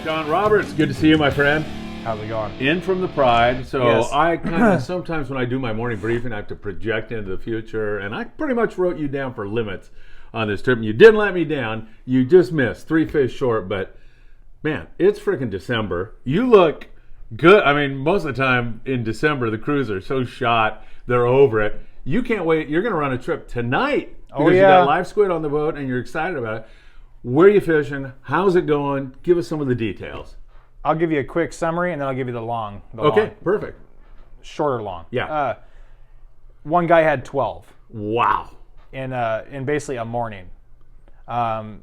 John Roberts, good to see you, my friend. How's it going? In from the Pride. So Yes. I kind of, sometimes when I do my morning briefing, I have to project into the future, and I pretty much wrote you down for limits on this trip. And you didn't let me down. You just missed 3 fish short, but man, it's freaking December. You look good. I mean, most of the time in December, the crews are so shot, they're over it. You can't wait. You're going to run a trip tonight because you got live squid on the boat and you're excited about it. Where are you fishing? How's it going? Give us some of the details. I'll give you a quick summary and then I'll give you the long. Okay, perfect. Short or long. Yeah. One guy had 12 Wow. in basically a morning.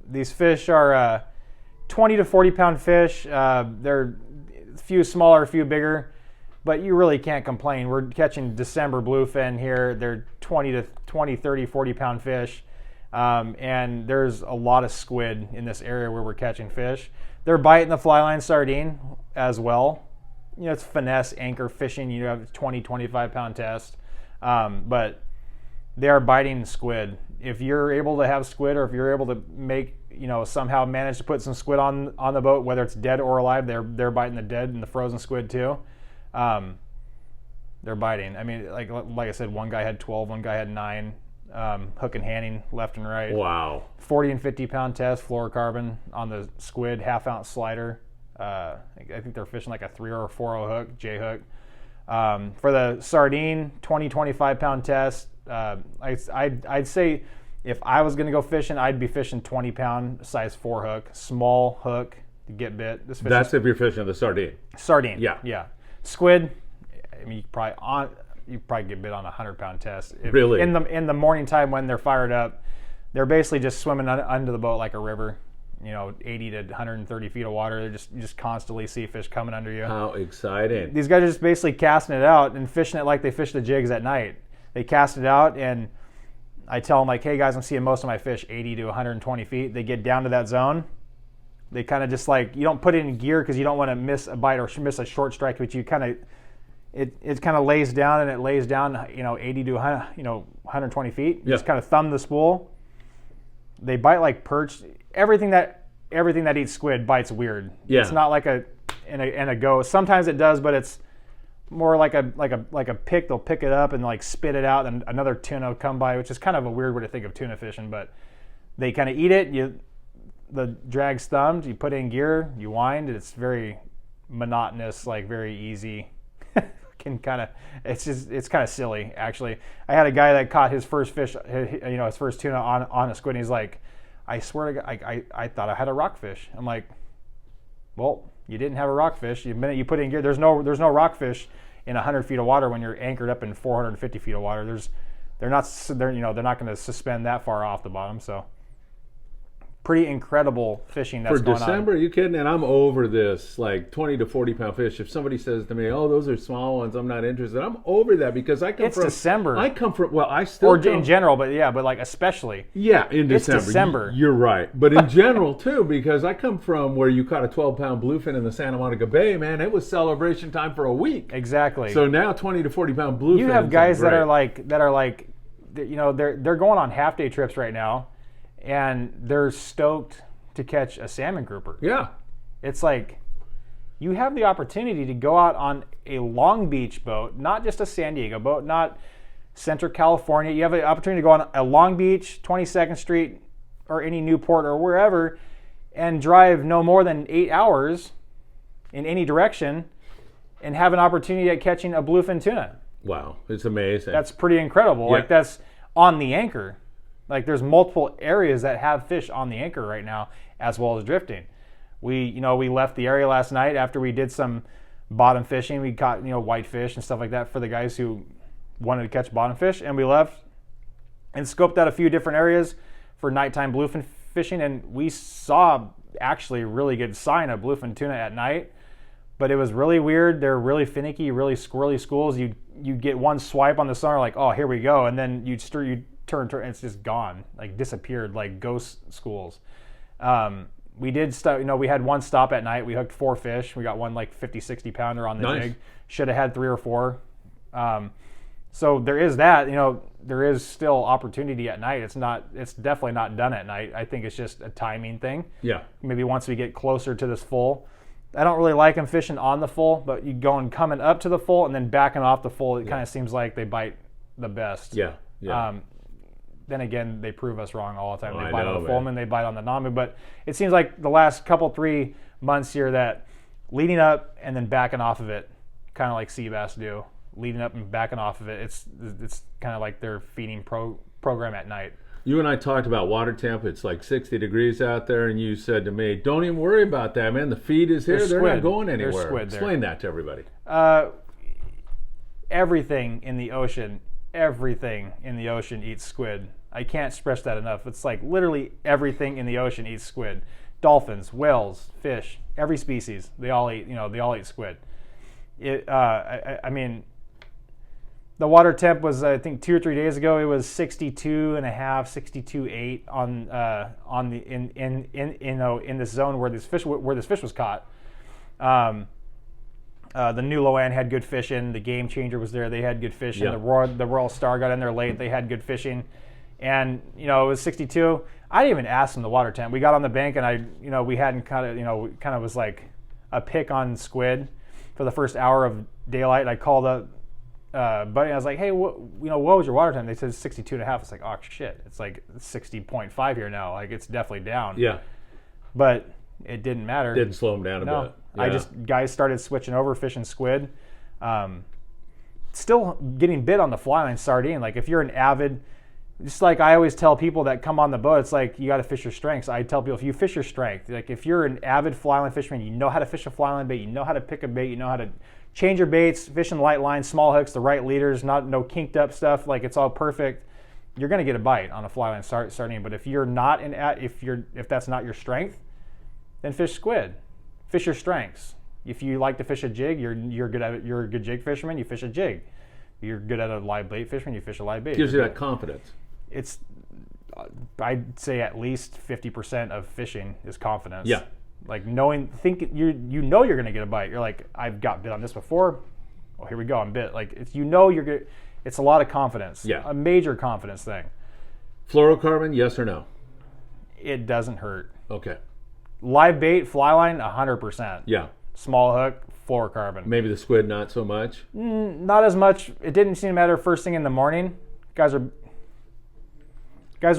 These fish are 20 to 40 pound fish. They're a few smaller, a few bigger, but you really can't complain. We're catching December bluefin here. They're 20, 30, 40 pound fish. And there's a lot of squid in this area where we're catching fish. They're biting the fly line sardine as well. You know, it's finesse anchor fishing. You have 20, 25 pound test. But they are biting squid. If you're able to have squid, or if you're able to make, somehow manage to put some squid on the boat, whether it's dead or alive, they're biting the dead and the frozen squid too. They're biting. I mean, like I said, one guy had 12, one guy had 9. Hook and handing left and right. Wow. 40 and 50 pound test, fluorocarbon on the squid, half ounce slider. I think they're fishing like a 3 or a 4 hook, J hook. For the sardine, 20, 25 pound test. I'd say if I was going to go fishing, I'd be fishing 20 pound size 4 hook, small hook to get bit. That's if you're fishing the sardine. Sardine. Yeah. Yeah. Squid, I mean, you probably get bit on a 100 pound test. Really? In the morning time when they're fired up, they're basically just swimming under the boat like a river. 80 to 130 feet of water. You just constantly see fish coming under you. How exciting. These guys are just basically casting it out and fishing it like they fish the jigs at night. They cast it out, and I tell them, like, hey guys, I'm seeing most of my fish 80 to 120 feet. They get down to that zone. They kind of just you don't put it in gear because you don't want to miss a bite or miss a short strike, but you kind of, it kind of lays down, and it lays down 80 to 120 feet. You just kind of thumb the spool. They bite like perch. Everything that eats squid bites weird. Yeah. It's not like in a go. Sometimes it does, but it's more like a pick. They'll pick it up and like spit it out, and another tuna will come by, which is kind of a weird way to think of tuna fishing. But they kind of eat it. The drag's thumbed. You put it in gear. You wind. It's very monotonous, like very easy. It's kind of silly, actually. I had a guy that caught his first fish, his first tuna on a squid, and he's like, I swear to God, I thought I had a rockfish. I'm like, well, you didn't have a rockfish. The minute you put it in gear, there's no rockfish in 100 feet of water when you're anchored up in 450 feet of water. They're not going to suspend that far off the bottom. So pretty incredible fishing that's going on. For December, are you kidding? And I'm over this, like 20 to 40 pound fish. If somebody says to me, oh, those are small ones, I'm not interested. I'm over that because It's December. I come from, well, I still Or in general, but like especially. Yeah, in December. It's December. You're right. But in general, too, because I come from where you caught a 12 pound bluefin in the Santa Monica Bay, man, it was celebration time for a week. Exactly. So now 20 to 40 pound bluefin. You have guys that are like, they're going on half day trips right now, and they're stoked to catch a salmon grouper. Yeah. It's like you have the opportunity to go out on a Long Beach boat, not just a San Diego boat, not Central California. You have the opportunity to go on a Long Beach, 22nd Street, or any Newport or wherever, and drive no more than 8 hours in any direction and have an opportunity at catching a bluefin tuna. Wow, it's amazing. That's pretty incredible. Yeah. Like, that's on the anchor. Like, there's multiple areas that have fish on the anchor right now, as well as drifting. We left the area last night after we did some bottom fishing. We caught, whitefish and stuff like that for the guys who wanted to catch bottom fish, and we left and scoped out a few different areas for nighttime bluefin fishing, and we saw actually a really good sign of bluefin tuna at night. But it was really weird. They're really finicky, really squirrely schools. You get one swipe on the sonar, like, oh, here we go, and then you turn, and it's just gone, like disappeared, like ghost schools. We did we had one stop at night. We hooked 4 fish. We got one like 50, 60 pounder on the jig. Should have had 3 or 4. So there is that. There is still opportunity at night. It's definitely not done at night. I think it's just a timing thing. Yeah. Maybe once we get closer to this full, I don't really like them fishing on the full, but you going coming up to the full and then backing off the full, it kind of seems like they bite the best. Yeah. Then again, they prove us wrong all the time. They I bite know, on the man. Fullman, they bite on the Namu, but it seems like the last 3 months here that leading up and then backing off of it, kind of like sea bass do, leading up and backing off of it. It's kind of like their feeding program at night. You and I talked about water temp. It's like 60 degrees out there, and you said to me, "Don't even worry about that, man. The feed is here. There's They're not squid. going There's anywhere." squid there. Explain that to everybody. Everything in the ocean eats squid. I can't stress that enough. It's like literally everything in the ocean eats squid. Dolphins, whales, fish, every species, they all eat squid. I mean, the water temp was, I think 2 or 3 days ago, it was 62.5, 62.8 on the in this zone where this fish was caught. The New Loan had good fishing. The Game Changer was there. They had good fishing. Yeah. The Royal Star got in there late. They had good fishing. And, it was 62. I didn't even ask them the water temp. We got on the bank and we hadn't kind of was like a pick on squid for the first hour of daylight. I called up buddy. I was like, hey, what was your water temp? They said 62.5. It's like, oh shit. It's like 60.5 here now. Like it's definitely down. Yeah. But it didn't matter. Didn't slow them down a No, bit. guys started switching over fishing squid. Still getting bit on the fly line sardine. Like if you're an avid, just like I always tell people that come on the boat, it's like you got to fish your strengths. I tell people if you fish your strength, like if you're an avid fly line fisherman, you know how to fish a fly line bait, you know how to pick a bait, you know how to change your baits, fishing light lines, small hooks, the right leaders, no kinked up stuff. Like it's all perfect. You're gonna get a bite on a fly line sardine. But if you're not if that's not your strength, then fish squid. Fish your strengths. If you like to fish a jig, you're good at it. You're a good jig fisherman. You fish a jig. You're good at a live bait fisherman. You fish a live bait. Gives you that confidence. It's I'd say at least 50% of fishing is confidence. Yeah. Like you're going to get a bite. You're like, I've got bit on this before. Oh, here we go. I'm bit. Like you're good. It's a lot of confidence. Yeah. A major confidence thing. Fluorocarbon, yes or no? It doesn't hurt. Okay. Live bait, fly line, 100%. Yeah. Small hook, fluorocarbon. Maybe the squid not so much. Not as much. It didn't seem to matter first thing in the morning. Guys are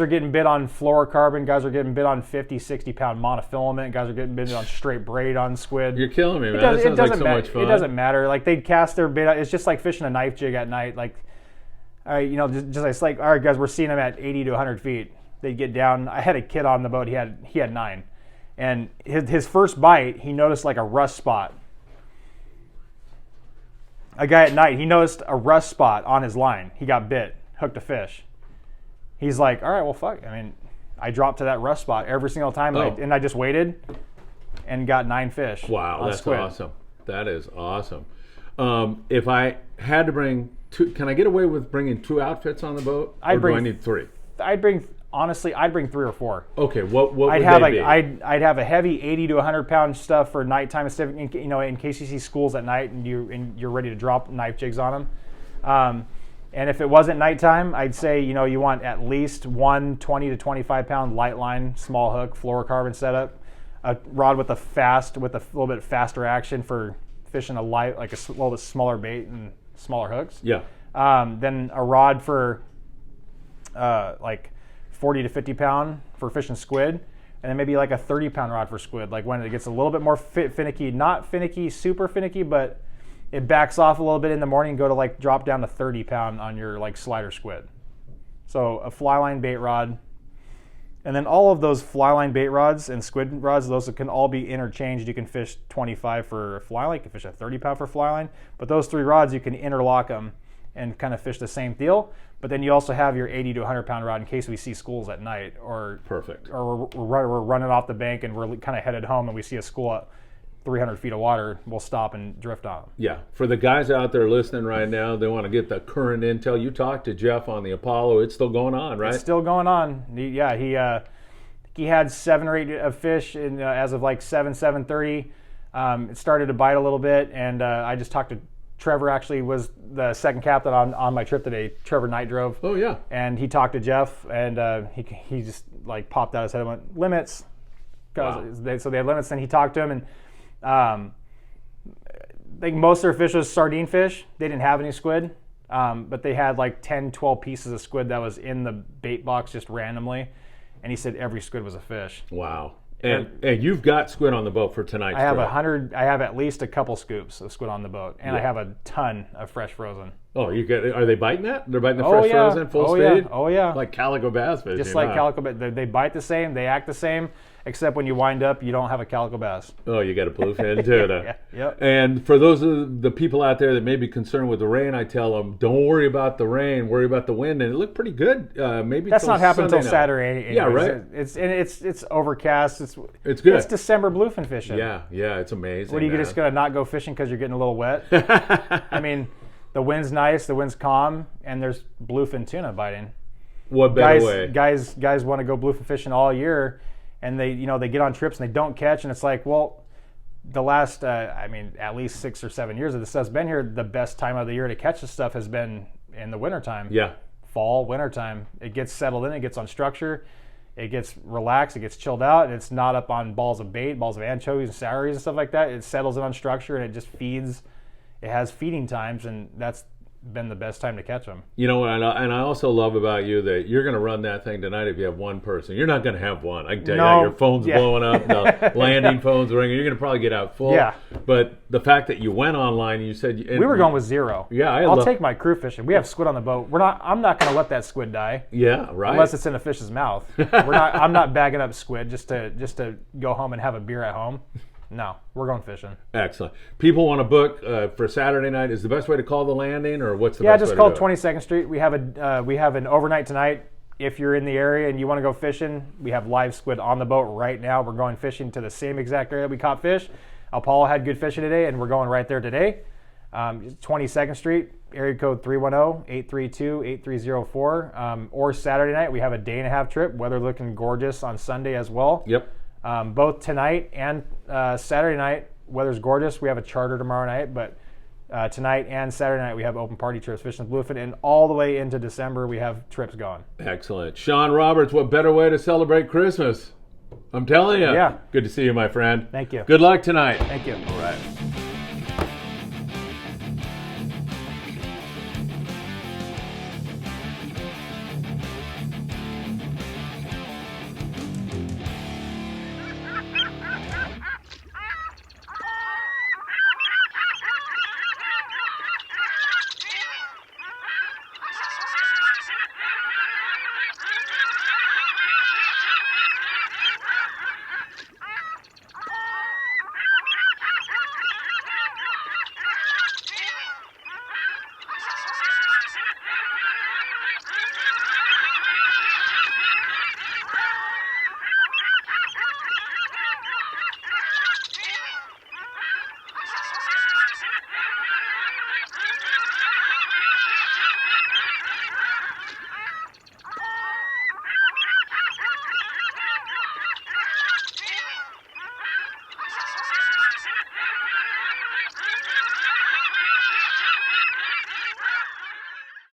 getting bit on fluorocarbon. Guys are getting bit on 50, 60 pound monofilament. Guys are getting bit on straight braid on squid. You're killing me, man. That sounds like so much fun. It doesn't matter. Like they'd cast their bait out. It's just like fishing a knife jig at night. Like, it's like, all right, guys, we're seeing them at 80 to 100 feet. They'd get down. I had a kid on the boat. He had 9. And his first bite, he noticed like a rust spot. A guy at night, he noticed a rust spot on his line. He got bit, hooked a fish. He's like, all right, well, fuck. I mean, I dropped to that rust spot every single time, and I just waited and got 9 fish. Wow, on that's squid. awesome. That is awesome. If I had to bring 2, can I get away with bringing 2 outfits on the boat? Do I need 3? I'd bring 3 or 4. Okay, what would I'd they be? I'd have a heavy 80 to 100 pound stuff for nighttime, in case you see schools at night and you're ready to drop knife jigs on them. And if it wasn't nighttime, I'd say you want at least one 20 to 25 pound light line, small hook, fluorocarbon setup, a rod with a little bit faster action for fishing a little bit smaller bait and smaller hooks. Yeah. Then a rod for like 40 to 50 pound for fishing squid, and then maybe like a 30 pound rod for squid. Like when it gets a little bit more finicky, not finicky, super finicky, but it backs off a little bit in the morning, go to like drop down to 30 pound on your like slider squid. So a fly line bait rod, and then all of those fly line bait rods and squid rods, those can all be interchanged. You can fish 25 for a fly line, you can fish a 30 pound for fly line, but those 3 rods you can interlock them and kind of fish the same deal. But then you also have your 80 to 100 pound rod in case we see schools at night, or Perfect. or we're running off the bank and we're kind of headed home and we see a school at 300 feet of water, we'll stop and drift on them. Yeah. For the guys out there listening right now, they want to get the current intel. You talked to Jeff on the Apollo. It's still going on, right? It's still going on. He had 7 or 8 of fish as of like 7:30. It started to bite a little bit, and I just talked to Trevor. Actually, was the second captain on my trip today. Trevor Night drove. Oh yeah. And he talked to Jeff, and he just like popped out his head and went limits. Wow. So they had limits. And he talked to him, and I think most of their fish was sardine fish. They didn't have any squid, but they had like 10, 12 pieces of squid that was in the bait box just randomly. And he said every squid was a fish. Wow. And you've got squid on the boat for tonight's I have trip. I have at least a couple scoops of squid on the boat, and I have a ton of fresh frozen. Oh, are they biting that? They're biting the fresh frozen, full speed? Oh yeah. Like calico bass fishing. Just like calico bass. They bite the same, they act the same, except when you wind up, you don't have a calico bass. Oh, you got a bluefin tuna. Yeah, yep. And for those of the people out there that may be concerned with the rain, I tell them, don't worry about the rain, worry about the wind. And it looked pretty good. Maybe that's not happening until night. Saturday. Anyways. Yeah, right. It's overcast. It's good. It's December bluefin fishing. Yeah, it's amazing. What are you just gonna not go fishing because you're getting a little wet? I mean, the wind's nice, the wind's calm, and there's bluefin tuna biting. What better way? Guys want to go bluefin fishing all year, and they get on trips and they don't catch, and it's like, well, the last at least 6 or 7 years that this stuff's been here, the best time of the year to catch this stuff has been in the wintertime. Yeah. Fall, wintertime. It gets settled in, it gets on structure, it gets relaxed, it gets chilled out, and it's not up on balls of bait, balls of anchovies and souries and stuff like that. It settles in on structure and it just feeds. It has feeding times, and that's been the best time to catch them. You know, and I also love about you that you're going to run that thing tonight if you have one person. You're not going to have one. I can tell you, your phone's blowing up, the landing phone's ringing. You're going to probably get out full. Yeah. But the fact that you went online and you said... we were going with 0. Yeah, I'll take my crew fishing. We have squid on the boat. I'm not going to let that squid die. Yeah, right. Unless it's in a fish's mouth. I'm not bagging up squid just to go home and have a beer at home. No, we're going fishing. Excellent. People want to book for Saturday night. Is the best way to call the landing, or what's the best way to do it? Yeah, just call 22nd Street. We have an overnight tonight. If you're in the area and you want to go fishing, we have live squid on the boat right now. We're going fishing to the same exact area we caught fish. Apollo had good fishing today, and we're going right there today. 22nd Street, area code 310-832-8304. Or Saturday night, we have a day and a half trip. Weather looking gorgeous on Sunday as well. Yep. Both tonight and Saturday night, weather's gorgeous. We have a charter tomorrow night, but tonight and Saturday night we have open party trips fishing bluefin, and all the way into December we have trips going. Excellent. Sean Roberts, what better way to celebrate Christmas? I'm telling you. Yeah. Good to see you, my friend. Thank you. Good luck tonight. Thank you. All right.